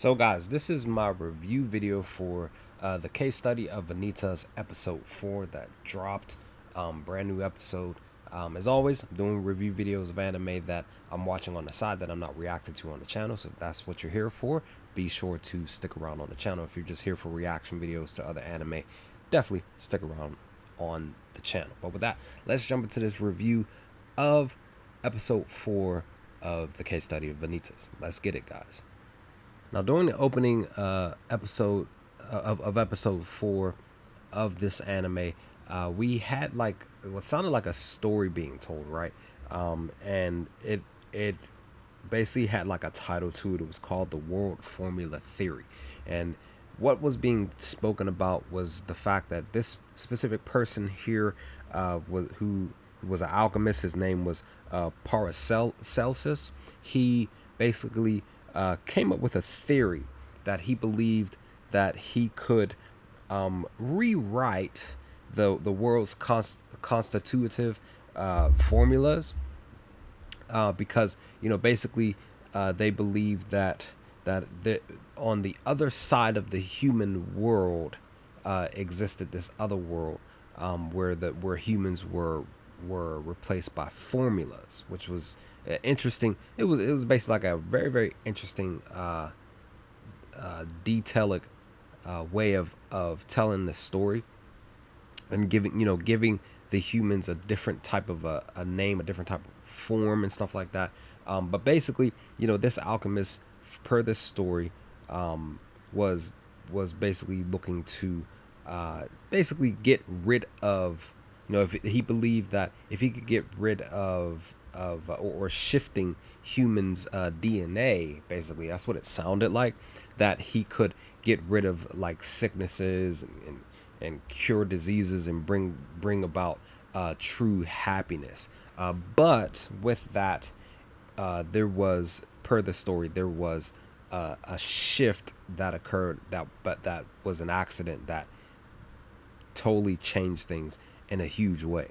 So guys, this is my review video for the Case Study of Vanitas episode 4 that dropped. Brand new episode. As always, I'm doing review videos of anime that I'm watching on the side that I'm not reacting to on the channel. So if that's what you're here for, be sure to stick around on the channel. If you're just here for reaction videos to other anime, definitely stick around on the channel. But with that, let's jump into this review of episode 4 of the Case Study of Vanitas. Let's get it, guys. Now, during the opening episode of episode 4 of this anime, we had like what sounded like a story being told, right? And it basically had like a title to it. It was called the World Formula Theory, and what was being spoken about was the fact that this specific person here who was an alchemist. His name was Paracelsus. He basically came up with a theory that he believed that he could rewrite the world's constitutive formulas, because basically they believed that on the other side of the human world existed this other world, where humans were replaced by formulas, which was interesting. It was basically like a very interesting detailed way of telling the story, and giving the humans a different type of a name, a different type of form and stuff like that. But basically, this alchemist, per this story, was basically looking to basically get rid of, if he believed that if he could get rid of or shifting humans DNA, basically that's what it sounded like, that he could get rid of like sicknesses and cure diseases and bring about true happiness. But with that, there was, per the story, there was a shift that occurred, that was an accident that totally changed things in a huge way.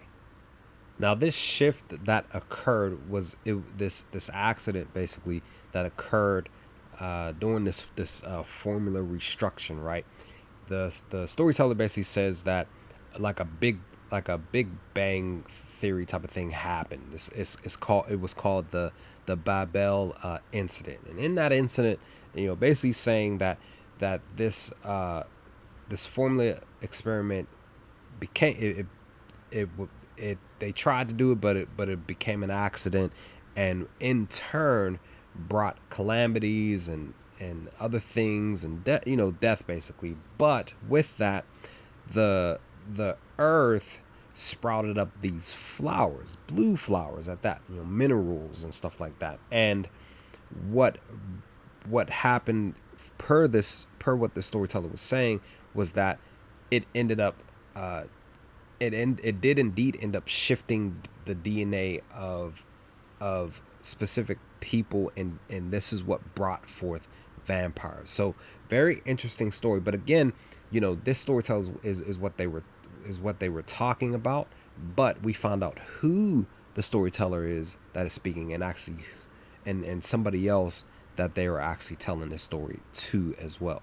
Now, this shift that occurred was this accident basically that occurred during this formula restructuring, right? The storyteller basically says that like a big bang theory type of thing happened. It was called the Babel incident, and in that incident, basically saying that this formula experiment became it they tried to do it, but it became an accident, and in turn brought calamities and other things, and death basically. But with that, the earth sprouted up these flowers, blue flowers at that, minerals and stuff like that. And what happened, per what the storyteller was saying, was that it ended up it did indeed end up shifting the DNA of specific people, and this is what brought forth vampires. So very interesting story. But again, this storyteller is what they were talking about, but we found out who the storyteller is that is speaking, and actually and somebody else that they were actually telling this story to as well.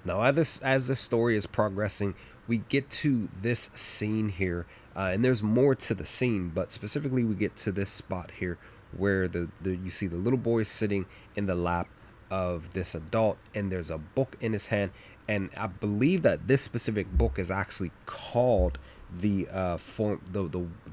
Now, as this story is progressing, we get to this scene here, and there's more to the scene, but specifically we get to this spot here where you see the little boy sitting in the lap of this adult, and there's a book in his hand, and I believe that this specific book is actually called the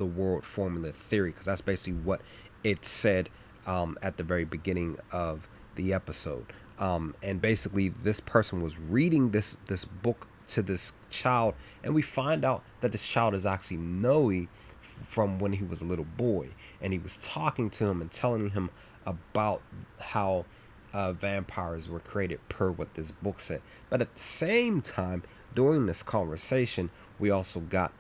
World Formula Theory, because that's basically what it said at the very beginning of the episode. And basically, this person was reading this book to this child, and we find out that this child is actually Noé from when he was a little boy, and he was talking to him and telling him about how vampires were created, per what this book said. But at the same time, during this conversation, we also got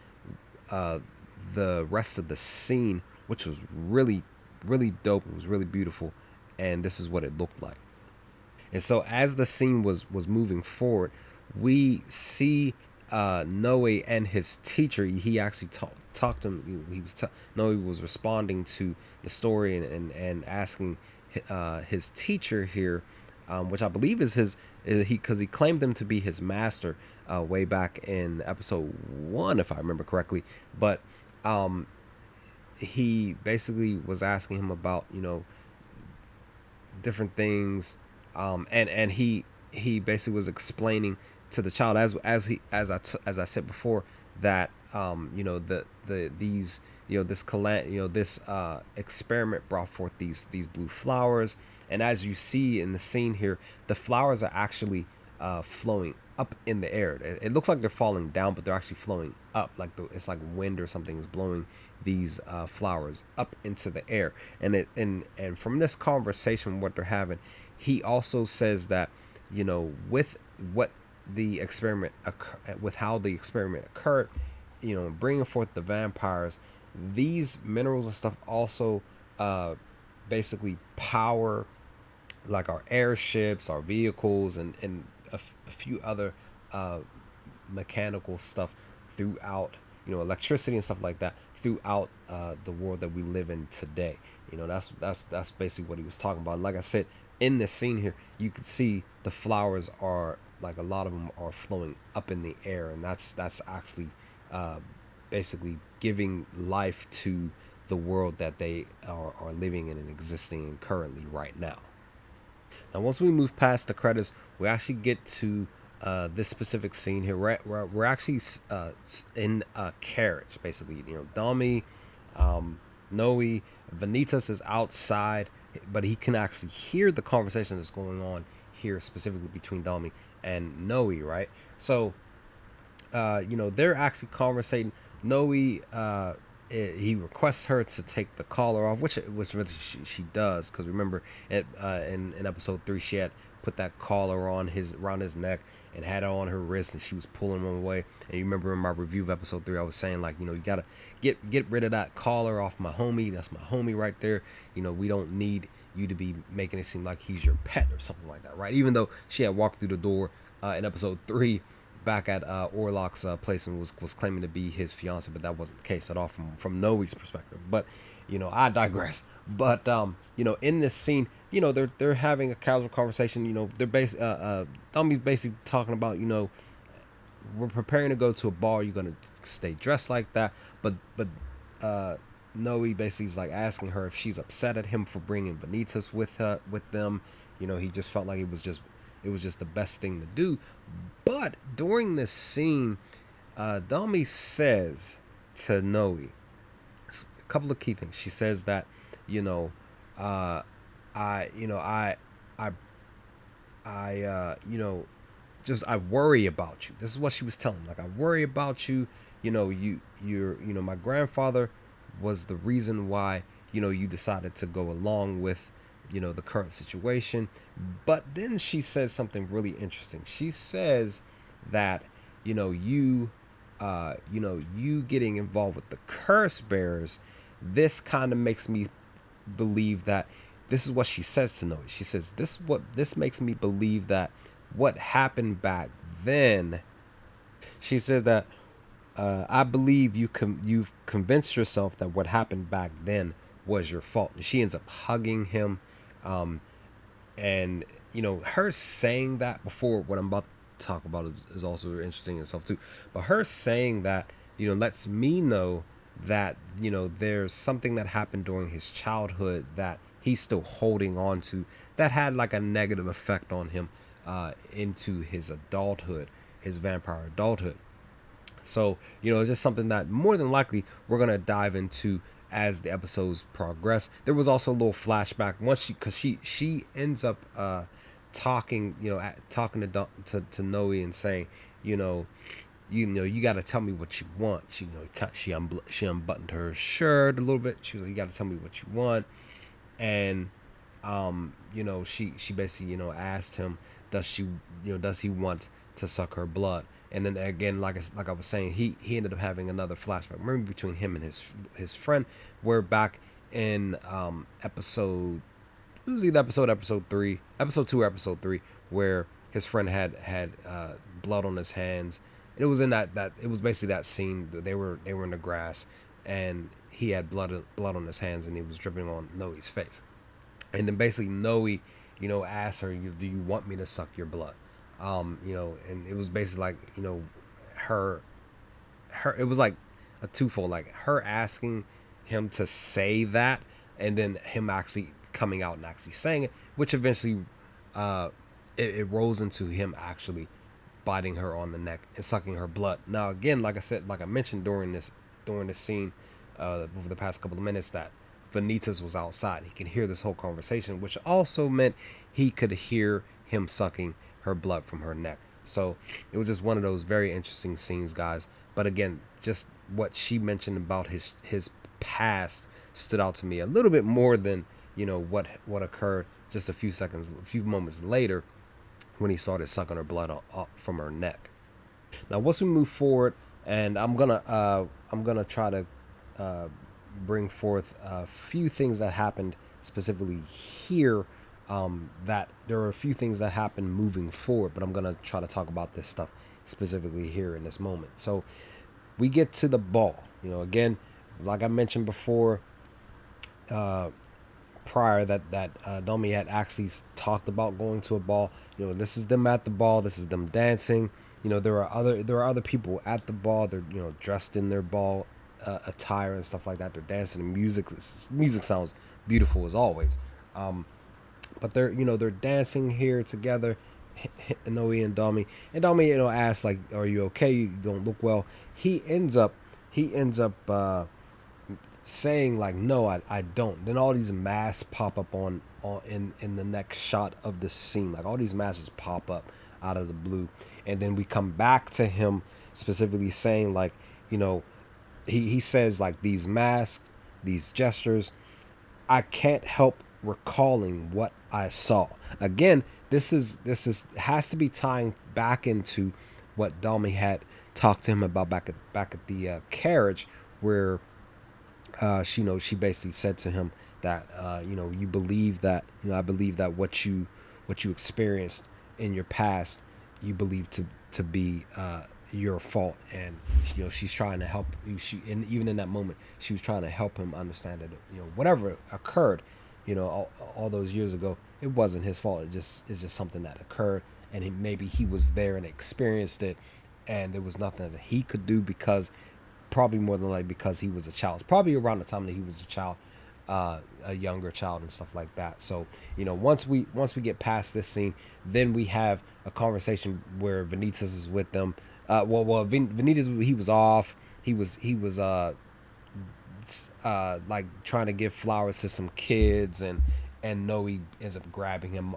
the rest of the scene, which was really dope. It was really beautiful, and this is what it looked like. And so as the scene was moving forward, we see Noé and his teacher. He actually talked to him. Noé was responding to the story and asking his teacher here which I believe is because he claimed them to be his master way back in episode 1, if I remember correctly. But he basically was asking him about, different things, and he basically was explaining to the child, as I said before, that these this experiment brought forth these blue flowers. And as you see in the scene here, the flowers are actually flowing up in the air. It looks like they're falling down, but they're actually flowing up, like it's like wind or something is blowing these flowers up into the air. And from this conversation, what they're having, he also says that, with what the experiment with how the experiment occurred, bringing forth the vampires, these minerals and stuff also basically power like our airships, our vehicles, and a few other mechanical stuff throughout, electricity and stuff like that throughout the world that we live in today. That's basically what he was talking about. And like I said, in this scene here, you can see the flowers are, like, a lot of them are flowing up in the air, and that's actually basically giving life to the world that they are living in and existing in currently right now. Now, once we move past the credits, we actually get to this specific scene here. We're actually in a carriage, basically. Dami, Noé, Vanitas is outside, but he can actually hear the conversation that's going on here, specifically between Dami and Noé, right? So, they're actually conversating. Noé, he requests her to take the collar off, which she does, because remember, in episode 3, she had put that collar around his neck and had it on her wrist, and she was pulling him away. And you remember in my review of episode 3, I was saying, like, you gotta get rid of that collar off my homie. That's my homie right there. We don't need you to be making it seem like he's your pet or something like that, right? Even though she had walked through the door in episode 3 back at Orlok's place and was claiming to be his fiance, but that wasn't the case at all from Noe's perspective. But I digress. But in this scene, they're having a casual conversation. They're Dami's basically talking about, we're preparing to go to a bar. You're gonna stay dressed like that, but Noé basically is like asking her if she's upset at him for bringing Vanitas with them. He just felt like it was just the best thing to do. But during this scene, Dami says to Noé a couple of key things. She says that, I worry about you. This is what she was telling him. Like, I worry about you. My grandfather was the reason why, you decided to go along with, the current situation. But then she says something really interesting. She says that, you getting involved with the curse bearers, this kind of makes me believe that, this is what she says to Noé. She says, this makes me believe that what happened back then, she said that, I believe you've convinced yourself that what happened back then was your fault. And she ends up hugging him. And her saying that, before what I'm about to talk about is also interesting in itself too. But her saying that, lets me know that, there's something that happened during his childhood that he's still holding on to, that had like a negative effect on him into his adulthood, his vampire adulthood. So, it's just something that more than likely we're going to dive into as the episodes progress. There was also a little flashback once because she ends up talking to Noé and saying, you got to tell me what you want. She unbuttoned her shirt a little bit. She was like, you got to tell me what you want. And she basically asked him, does he want to suck her blood? And then again, like I was saying, he ended up having another flashback, remember, between him and his friend, where back in episode 2 or episode 3, where his friend had blood on his hands. It was in that it was basically that scene. They were in the grass, and he had blood on his hands, and he was dripping on Noé's face. And then basically Noé, asked her, do you want me to suck your blood? And it was basically like, her it was like a twofold, like her asking him to say that, and then him actually coming out and actually saying it, which eventually it rolls into him actually biting her on the neck and sucking her blood. Now again, like I said, like I mentioned during this scene over the past couple of minutes, that Vanitas was outside. He could hear this whole conversation, which also meant he could hear him sucking her blood from her neck. So it was just one of those very interesting scenes, guys. But again, just what she mentioned about his past stood out to me a little bit more than what occurred just a few moments later, when he started sucking her blood up from her neck. Now, once we move forward, and I'm gonna try to bring forth a few things that happened specifically here. That there are a few things that happened moving forward, but I'm gonna try to talk about this stuff specifically here in this moment. So we get to the ball. Again, like I mentioned before, prior, that Domi had actually talked about going to a ball. This is them at the ball. This is them dancing. There are other people at the ball. They're dressed in their ball attire and stuff like that. They're dancing. And music sounds beautiful as always. But they're dancing here together, Noé and Domi. And Domi asks like, "Are you okay? You don't look well." He ends up saying like, "No, I don't." Then all these masks pop up in the next shot of the scene. Like all these masks just pop up out of the blue, and then we come back to him specifically saying like, he says like, these masks, these gestures, I can't help recalling what I saw. Again, this has to be tying back into what Dami had talked to him about back at the carriage, where she basically said to him that you believe that I believe that what you experienced in your past, you believe to be your fault. And she's trying to help. And even in that moment, she was trying to help him understand that whatever occurred, all those years ago, it wasn't his fault. It's just something that occurred, and maybe he was there and experienced it, and there was nothing that he could do, because probably more than likely because he was a child. It's probably around the time that he was a child, a younger child and stuff like that. So once we get past this scene, then we have a conversation where Vanitas is with them. Vanitas, he was off. He was like trying to give flowers to some kids, and Noe ends up grabbing him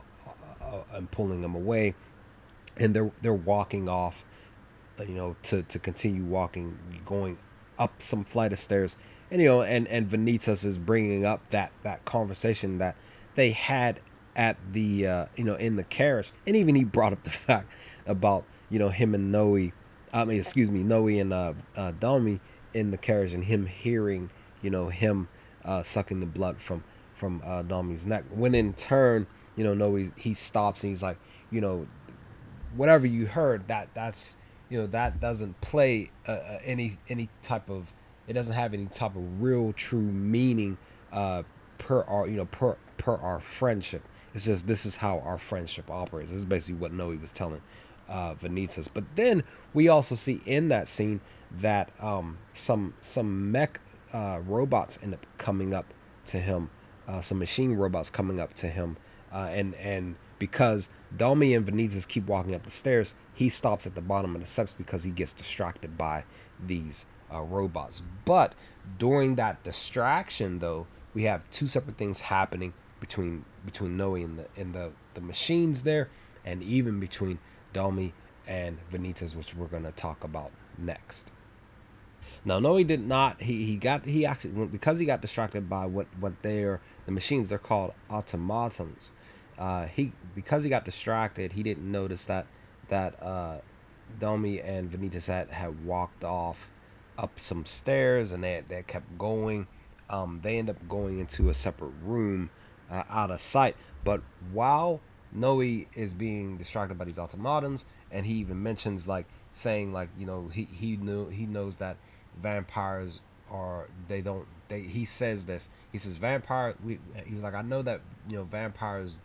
and pulling him away, and they're walking off, to continue walking, going up some flight of stairs. And and Vanitas is bringing up that conversation that they had at the in the carriage. And even he brought up the fact about him and Noe, Noe and Domi in the carriage, and him hearing him sucking the blood from Domi's neck, when in turn Noe, he stops and he's like, whatever you heard, that's that doesn't play any type of, it doesn't have any type of real true meaning per our per our friendship. It's just, this is how our friendship operates. This is basically what Noe was telling Vanitas. But then we also see in that scene that some mech robots end up coming up to him, some machine robots coming up to him, and because Domi and Vanitas keep walking up the stairs, he stops at the bottom of the steps because he gets distracted by these robots. But during that distraction, though, we have two separate things happening between Noe and the machines there, and even between Domi and Vanitas, which we're going to talk about next. Now, Noe did not. He actually, because he got distracted by what they're, the machines. They're called automatons. Because he got distracted, he didn't notice that Domi and Vanitas had walked off up some stairs, and they kept going. They end up going into a separate room out of sight. But while Noe is being distracted by these automatons, and he even mentions like saying like he knows that vampires are, he says this, he says vampire, he was like, I know that vampires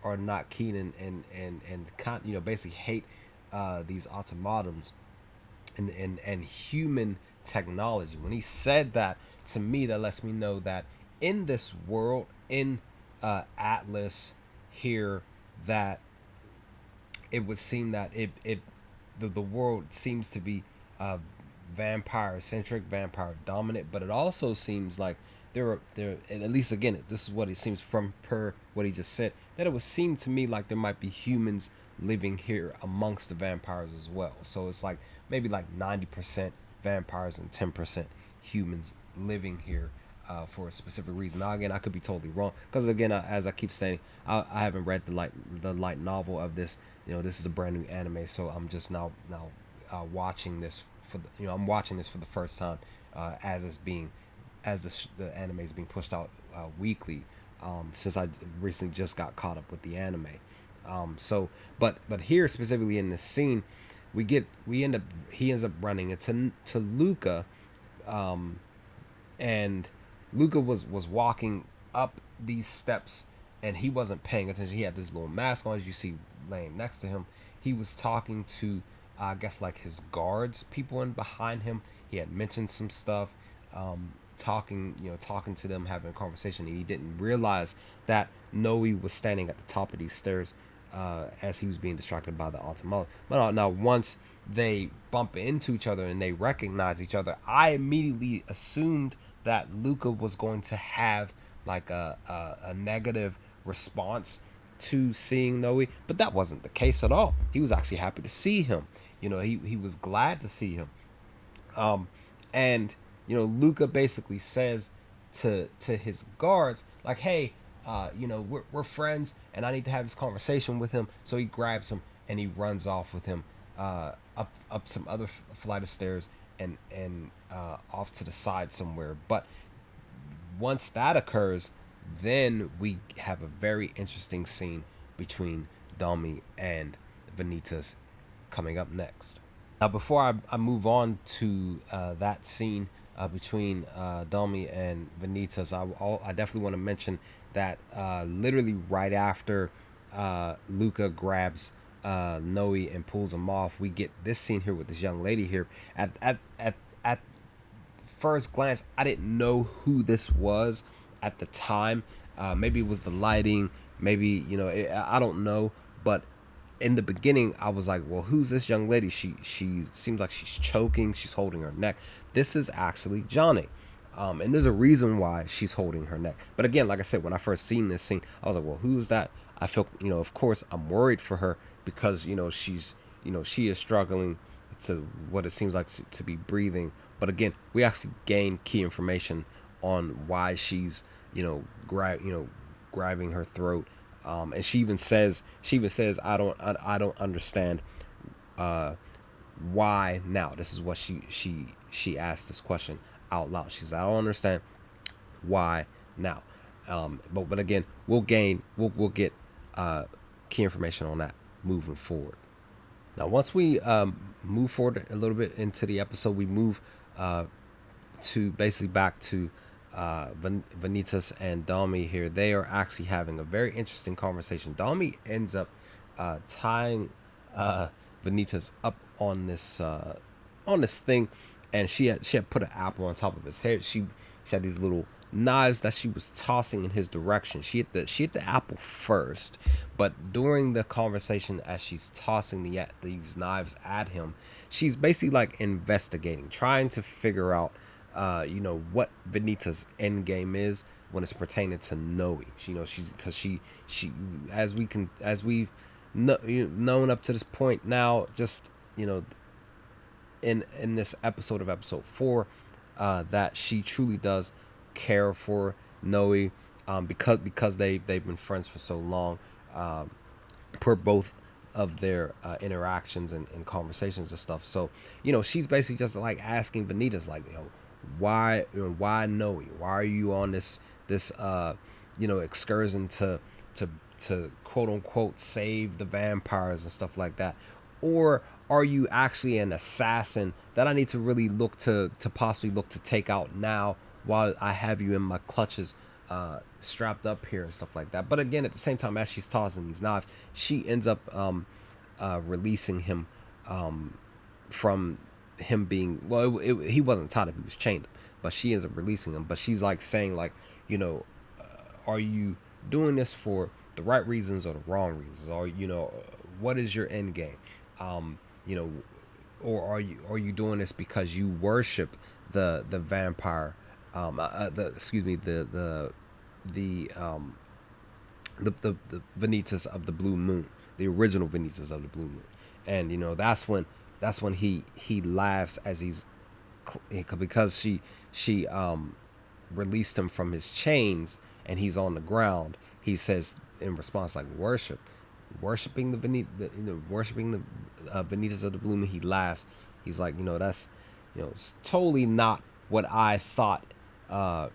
are not keen and basically hate these automatons and human technology. When he said that, to me, that lets me know that in this world, in Atlas here, that it would seem that the world seems to be vampire centric, vampire dominant, but it also seems like there and at least again, this is what it seems from per what he just said, that it would seem to me like there might be humans living here amongst the vampires as well. So it's like maybe like 90% vampires and 10% humans living here for a specific reason. Now again, I could be totally wrong because again, as I keep saying, I haven't read the light novel of this. This is a brand new anime, so I'm just now watching this I'm watching this for the first time as it's being as the anime is being pushed out weekly, since I recently just got caught up with the anime. But here specifically in this scene, he ends up running into to Luca, and Luca was walking up these steps, and he wasn't paying attention. He had this little mask on, as you see laying next to him. He was talking to, I guess, like his guards, people in behind him. He had mentioned some stuff, talking to them, having a conversation, and he didn't realize that Noé was standing at the top of these stairs as he was being distracted by the automaton. But now once they bump into each other and they recognize each other, I immediately assumed that Luca was going to have like a negative response to seeing Noé, but that wasn't the case at all. He was actually happy to see him. He was glad to see him. And Luca basically says to his guards, like, hey, we're friends, and I need to have this conversation with him. So he grabs him and he runs off with him up some other flight of stairs and off to the side somewhere. But once that occurs, then we have a very interesting scene between Dami and Vanitas coming up next. Now, before I move on to that scene between Dami and Vanitas, I definitely want to mention that literally right after Luca grabs Noé and pulls him off, we get this scene here with this young lady here. At first glance, I didn't know who this was at the time. Maybe it was the lighting. Maybe I don't know. But in the beginning, I was like, well, who's this young lady? She seems like she's choking. She's holding her neck. This is actually Johnny. And there's a reason why she's holding her neck. But again, like I said, when I first seen this scene, I was like, well, who is that? I felt, of course, I'm worried for her because, she is struggling to what it seems like to be breathing. But again, we actually gain key information on why she's, grabbing her throat. And she even says, I don't understand why now. This is what she asked this question out loud. She says, I don't understand why now. But again, we'll get key information on that moving forward. Now, once we move forward a little bit into the episode, we move to basically back to Vanitas and Dami here. They are actually having a very interesting conversation. Dami ends up tying Vanitas up on this thing, and she had put an apple on top of his head. She had these little knives that she was tossing in his direction. She hit the apple first, but during the conversation, as she's tossing these knives at him, she's basically like investigating, trying to figure out what Vanitas' end game is when it's pertaining to Noé. She as we've known up to this point now, just in this episode of episode 4, that she truly does care for Noé, because they've been friends for so long, per both of their interactions and conversations and stuff. So she's basically just like asking Vanitas, like, why Noé? Why are you on this excursion to quote unquote save the vampires and stuff like that? Or are you actually an assassin that I need to really look to possibly look to take out now while I have you in my clutches strapped up here and stuff like that. But again, at the same time, as she's tossing these knives, she ends up releasing him from him being, well, he wasn't tied up, he was chained up, but she ends up releasing him. But she's like saying, like, you know, are you doing this for the right reasons or the wrong reasons, or what is your end game? You know, or are you doing this because you worship the vampire, the excuse me, the Vanitas of the Blue Moon, the original Vanitas of the Blue Moon. And that's when he laughs as he's, because she released him from his chains and he's on the ground. He says in response, like, worshiping the worshiping the Vanitas of the Blue Moon. He laughs. He's like, that's, it's totally not what I thought a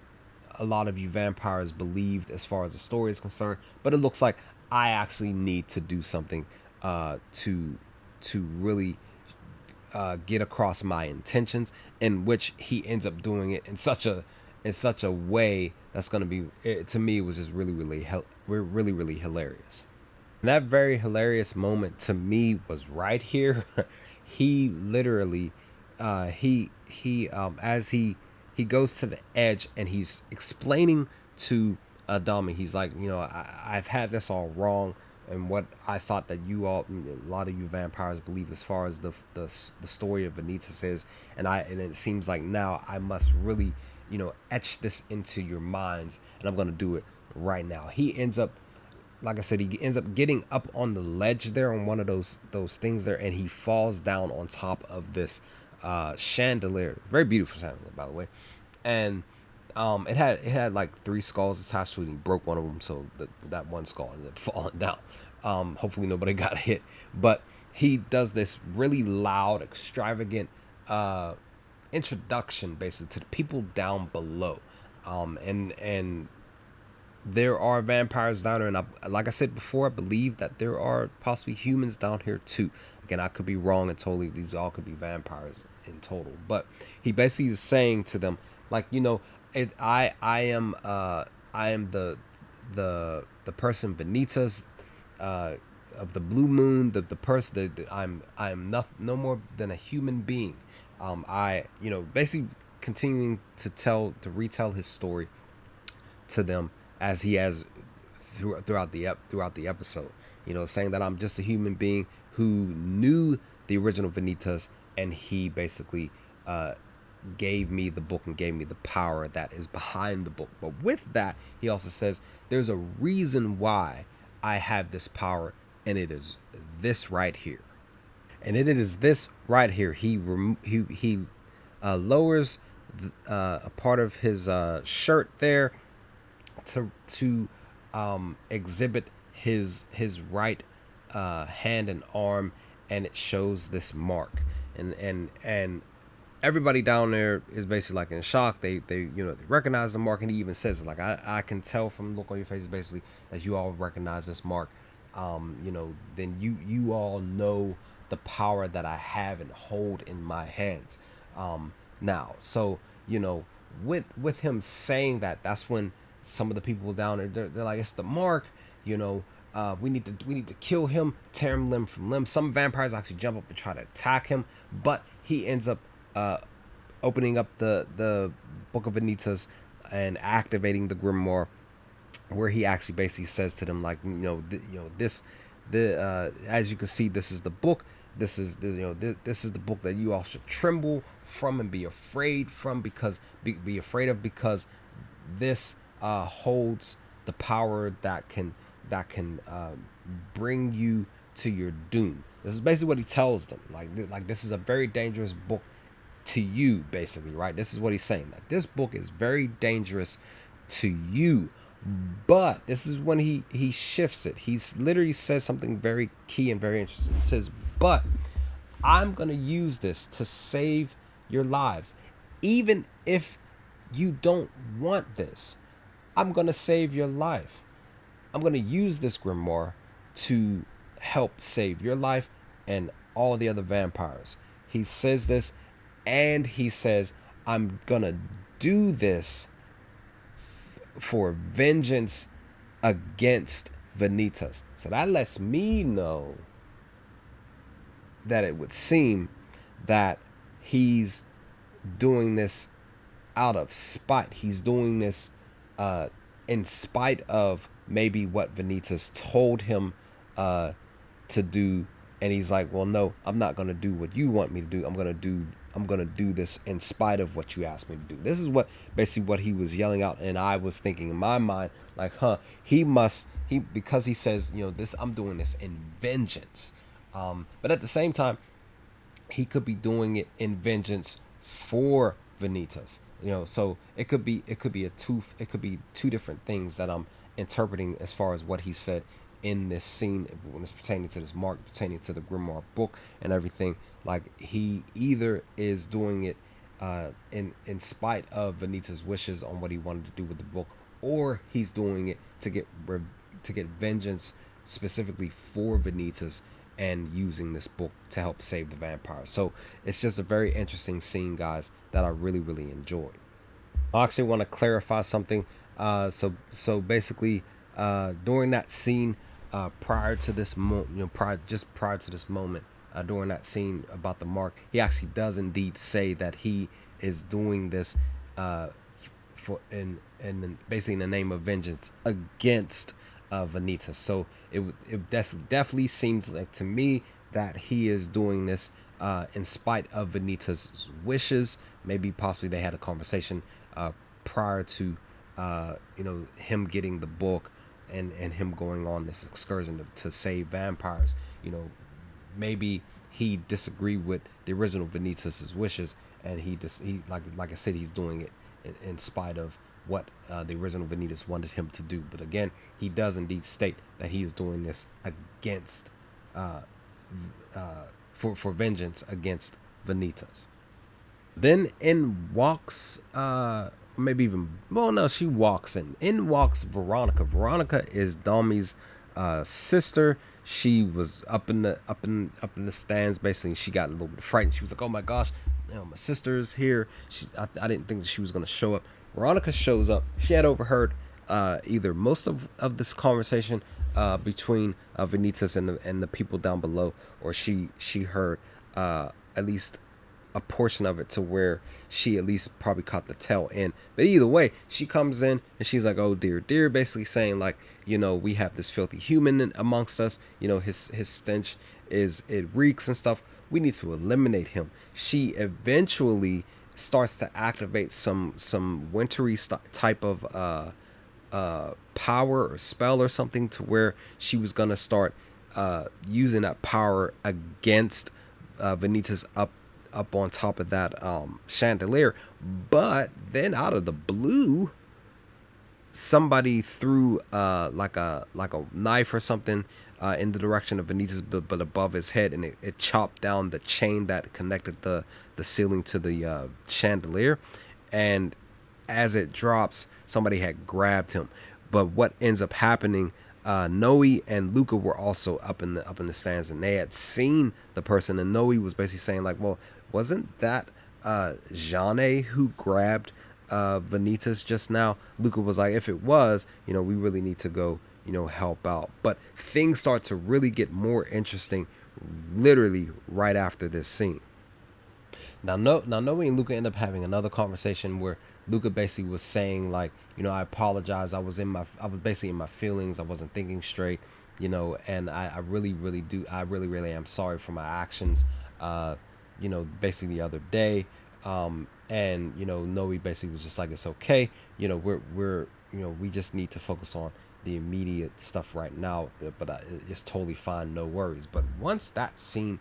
lot of you vampires believed as far as the story is concerned. But it looks like I actually need to do something to really get across my intentions, in which he ends up doing it in such a way that's going to be, to me, it was just really hilarious. And that very hilarious moment to me was right here. He literally, as he goes to the edge and he's explaining to Adami, he's like, I've had this all wrong, and what I thought that a lot of you vampires believe as far as the story of Vanitas is, and it seems like now I must really, etch this into your minds, and I'm gonna do it right now. He ends up, like I said, he ends up getting up on the ledge there, on one of those things there, and he falls down on top of this chandelier, very beautiful chandelier, by the way. And it had like 3 skulls attached to it, and he broke one of them, so that one skull ended up falling down. Hopefully nobody got hit, but he does this really loud, extravagant introduction, basically, to the people down below, and there are vampires down there, and like I said before, I believe that there are possibly humans down here too. Again, I could be wrong, and totally these all could be vampires in total. But he basically is saying to them, like, I am the person Vanitas of the Blue Moon, the person that I'm no more than a human being. Basically continuing to retell his story to them, as he has throughout the episode, saying that I'm just a human being who knew the original Vanitas, and he basically gave me the book and gave me the power that is behind the book. But with that, he also says there's a reason why I have this power, and it is this right here. And it is this right here. He lowers a part of his shirt there to exhibit his right hand and arm, and it shows this mark, and everybody down there is basically like in shock. They recognize the mark, and he even says, like, I can tell from the look on your faces, basically, that you all recognize this mark. Then you all know the power that I have and hold in my hands. Now, so with him saying that, that's when some of the people down there, they're like, it's the mark, we need to kill him, tear him limb from limb. Some vampires actually jump up and try to attack him, but he ends up opening up the Book of Vanitas and activating the grimoire, where he actually basically says to them, like, as you can see, this is the book. This is this is the book that you all should tremble from and be afraid from, because be afraid of, because this holds the power that can bring you to your doom. This is basically what he tells them. Like this is a very dangerous book to you, basically, right? This is what he's saying. That this book is very dangerous to you. But this is when he shifts it. He literally says something very key and very interesting. It says, but I'm going to use this to save your lives. Even if you don't want this, I'm going to save your life. I'm going to use this grimoire to help save your life and all the other vampires. He says this, and he says, I'm going to do this for vengeance against Vanitas. So that lets me know that it would seem that he's doing this out of spite. He's doing this in spite of maybe what Vanitas told him to do, and he's like, well, no, I'm not gonna do what you want me to do. I'm gonna do this in spite of what you asked me to do. This is what basically what he was yelling out, and I was thinking in my mind, like, he because he says, this, I'm doing this in vengeance. But at the same time, he could be doing it in vengeance for Vanitas. So it could be two different things that I'm interpreting as far as what he said in this scene when it's pertaining to this mark, pertaining to the Grimoire book and everything. Like, he either is doing it in spite of Vanitas' wishes on what he wanted to do with the book, or he's doing it to get vengeance specifically for Vanitas and using this book to help save the vampires. So it's just a very interesting scene, guys, that I really, really enjoyed. I actually want to clarify something. So basically, during that scene, prior to this moment, prior to this moment, during that scene about the mark, he actually does indeed say that he is doing this for basically in the name of vengeance against Vanitas. So it definitely seems like to me that he is doing this in spite of Vanitas' wishes. Maybe possibly they had a conversation prior to him getting the book and him going on this excursion to save vampires. Maybe he disagreed with the original Vanitas' wishes, and he like I said, he's doing it in spite of what the original Vanitas wanted him to do. But again, he does indeed state that he is doing this against for vengeance against Vanitas. Then in walks she walks in. In walks Veronica. Veronica is Domi's sister. She was up in the stands. Basically, she got a little bit frightened. She was like, "Oh my gosh, my sister's here." I didn't think that she was gonna show up. Veronica shows up. She had overheard either most of this conversation between Vanitas and the people down below, or she heard at least a portion of it, to where she at least probably caught the tail end. But either way, she comes in and she's like, "Oh dear, dear," basically saying like, we have this filthy human amongst us. His stench it reeks and stuff. We need to eliminate him. She eventually starts to activate some wintry type of power or spell or something, to where she was gonna start using that power against Vanitas up on top of that chandelier. But then out of the blue, somebody threw like a knife or something in the direction of Vanitas, but above his head, and it chopped down the chain that connected the ceiling to the chandelier. And as it drops, somebody had grabbed him. But what ends up happening, Noé and Luca were also up in the stands, and they had seen the person. And Noé was basically saying like, "Well, wasn't that Jane who grabbed Vanitas just now?" Luca was like, "If it was, we really need to go, help out." But things start to really get more interesting, literally right after this scene. Now Noé and Luca end up having another conversation where Luca basically was saying like, "I apologize. I was basically in my feelings. I wasn't thinking straight, and I really, really do. I really, really am sorry for my actions. Basically the other day." And Noé basically was just like, "It's okay. We're we just need to focus on the immediate stuff right now. But it's totally fine. No worries." But once that scene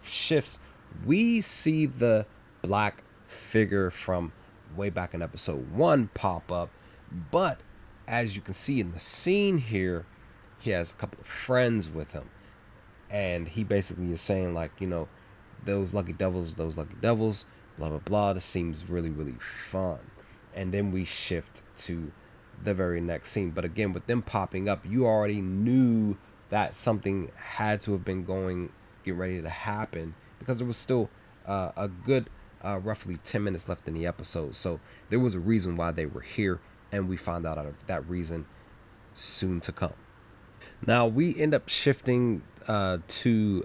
shifts, we see the black figure from way back in episode 1 pop up. But as you can see in the scene here, he has a couple of friends with him, and he basically is saying like, those lucky devils, blah blah blah. This seems really, really fun. And then we shift to the very next scene. But again, with them popping up, you already knew that something had to have been get ready to happen, because there was still a good roughly 10 minutes left in the episode. So there was a reason why they were here and we find out that reason soon to come. Now we end up shifting to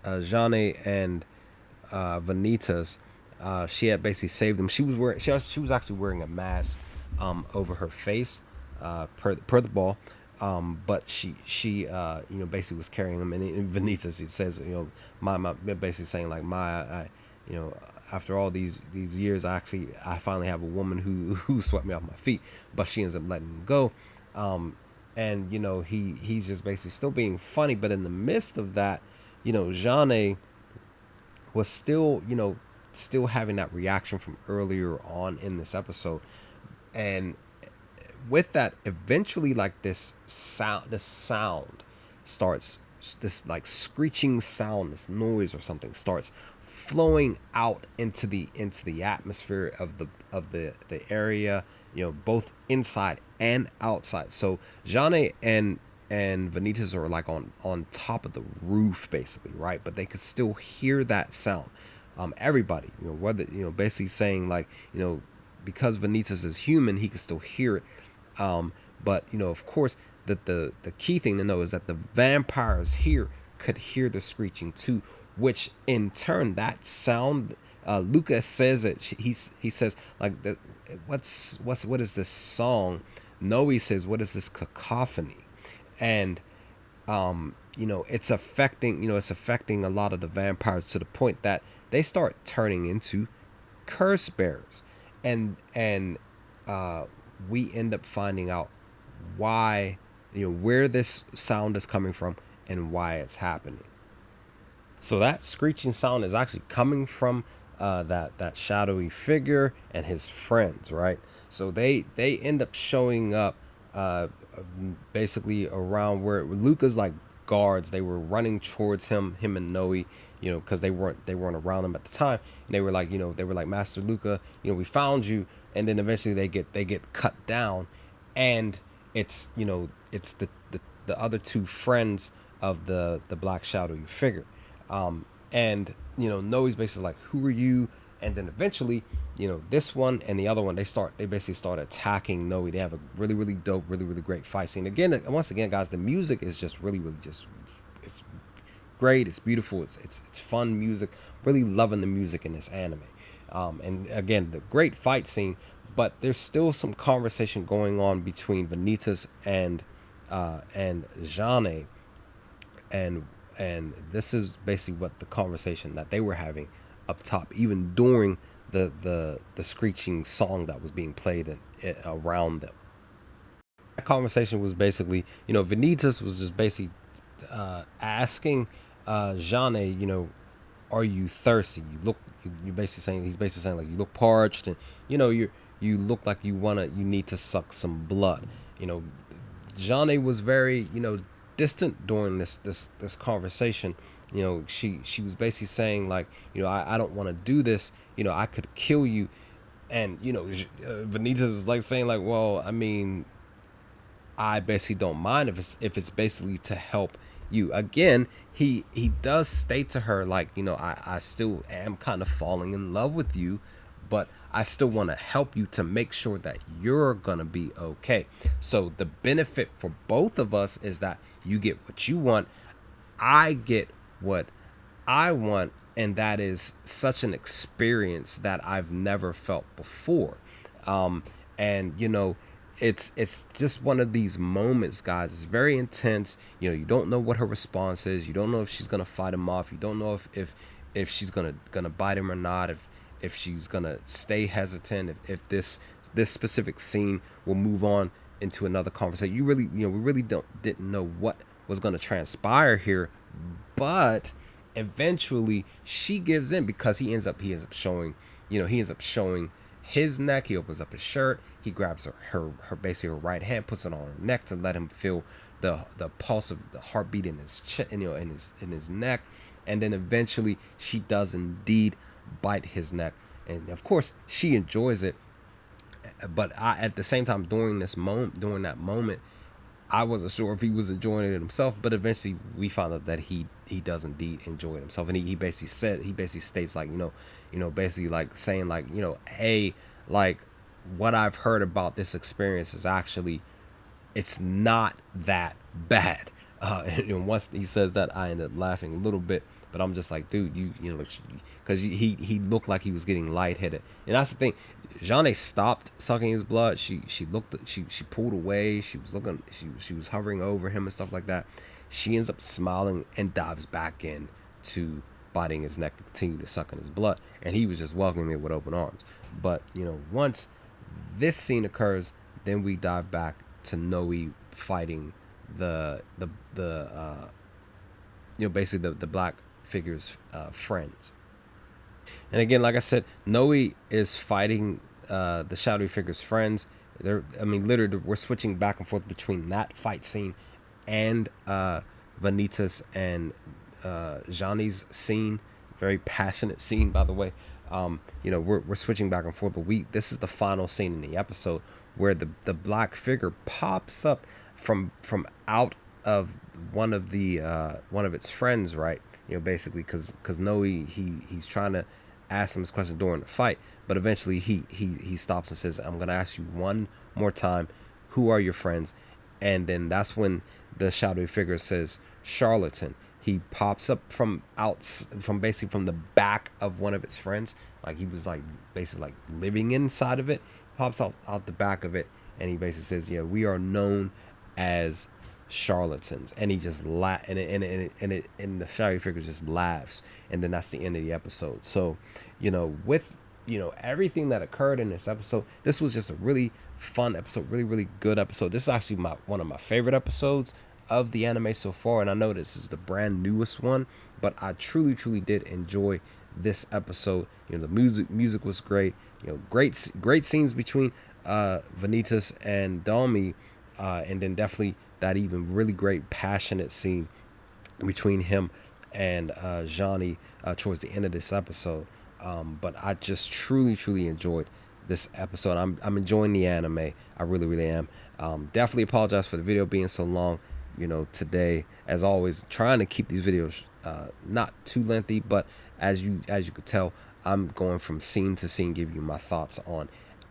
Jane and Vanitas. She had basically saved them. She was actually wearing a mask over her face per the ball. But she basically was carrying them, and in Vanitas it says, my basically saying like I after all these years, I finally have a woman who swept me off my feet, but she ends up letting him go. And he's just basically still being funny, but in the midst of that, Jane was still having that reaction from earlier on in this episode, and with that, eventually, like this sound starts, this like screeching sound, this noise or something starts flowing out into the atmosphere of the area, both inside and outside. So Jane and Vanitas are like on top of the roof, basically, right? But they could still hear that sound. Everybody, whether basically saying like, because Vanitas is human, he can still hear it. But of course, the key thing to know is that the vampires here could hear the screeching too, which in turn, that sound, Lucas says it. He says like, what is this song? Noé says, what is this cacophony? And it's affecting a lot of the vampires to the point that they start turning into curse bearers, and we end up finding out why, where this sound is coming from and why it's happening. So that screeching sound is actually coming from that shadowy figure and his friends, right? So they end up showing up basically around where Luca's like guards. They were running towards him and Noé, because they weren't around him at the time. And they were like, Master Luca, we found you. And then eventually they get cut down, and it's the other two friends of the black shadowy figure, and Noé's basically like, who are you? And then eventually, this one and the other one, they basically start attacking Noé. They have a really, really dope, really, really great fight scene. Once again, guys, the music is just really, really it's great. It's beautiful. It's fun music. Really loving the music in this anime. And again, the great fight scene, but there's still some conversation going on between Vanitas and Jane, and this is basically what the conversation that they were having up top, even during the screeching song that was being played around them. That conversation was basically, Vanitas was just basically asking Jane, are you thirsty? He's basically saying like, you look parched, and you look like you need to suck some blood. Jane was very distant during this conversation. She was basically saying like, I don't want to do this. I could kill you, and Vanitas is like saying like, well, I mean, I basically don't mind if it's basically to help you. Again, he does state to her like, I still am kind of falling in love with you, but I still want to help you to make sure that you're gonna be okay. So the benefit for both of us is that you get what you want, I get what I want, and that is such an experience that I've never felt before. And it's just one of these moments, guys. It's very intense. You don't know what her response is. You don't know if she's gonna fight him off. You don't know if she's gonna bite him or not. If she's gonna stay hesitant. If this specific scene will move on into another conversation. We really didn't know what was gonna transpire here, but eventually she gives in, because he ends up showing his neck. He opens up his shirt. He grabs her basically her right hand, puts it on her neck to let him feel the pulse of the heartbeat in his in his neck, and then eventually she does indeed bite his neck, and of course she enjoys it. But at the same time, during that moment, I wasn't sure if he was enjoying it himself, but eventually we found out that he does indeed enjoy it himself, and he basically states like, basically like saying like, hey, like, what I've heard about this experience is actually, it's not that bad. And once he says that, I end up laughing a little bit. But I'm just like, dude, you know, because he looked like he was getting lightheaded, and that's the thing. Jeanne stopped sucking his blood. She pulled away. She was looking. She was hovering over him and stuff like that. She ends up smiling and dives back in to biting his neck to continue to suck in his blood, and he was just welcoming it with open arms. But you know, once this scene occurs, then we dive back to Noé fighting the you know, basically the black figure's friends. And again, like I said, Noé is fighting the shadowy figure's friends. I mean, literally, we're switching back and forth between that fight scene and Vanitas and Johnny's scene. Very passionate scene, by the way. You know, we're switching back and forth, but this is the final scene in the episode where the black figure pops up from out of one of its friends, right? You know, basically because Noé, he's trying to ask him this question during the fight, but eventually he stops and says, I'm gonna ask you one more time, who are your friends? And then that's when the shadowy figure says Charlatan. He pops up from basically from the back of one of its friends, like he was like basically like living inside of it. Pops out the back of it, and he basically says, yeah, we are known as charlatans. And he just and the shadowy figure just laughs, and then that's the end of the episode. So, you know, with, you know, everything that occurred in this episode, this was just a really fun episode, really good episode. This is actually one of my favorite episodes of the anime so far, and I know this is the brand newest one, but I truly did enjoy this episode. You know, the music was great. You know, great scenes between Vanitas and Dami, and then definitely that even really great passionate scene between him and Johnny towards the end of this episode. But I just truly enjoyed this episode. I'm enjoying the anime. I really am. Definitely apologize for the video being so long. You know, today, as always, trying to keep these videos not too lengthy, but as you could tell, I'm going from scene to scene, giving you my thoughts on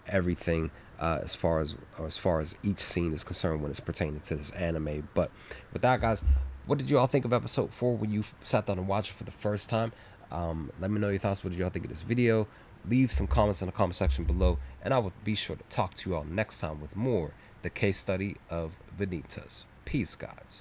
everything as far as each scene is concerned when it's pertaining to this anime. But with that, guys, what did you all think of episode 4 when you sat down and watched it for the first time? Let me know your thoughts. What did y'all think of this video? Leave some comments in the comment section below, and I will be sure to talk to you all next time with more The Case Study of Vanitas. Peace, guys.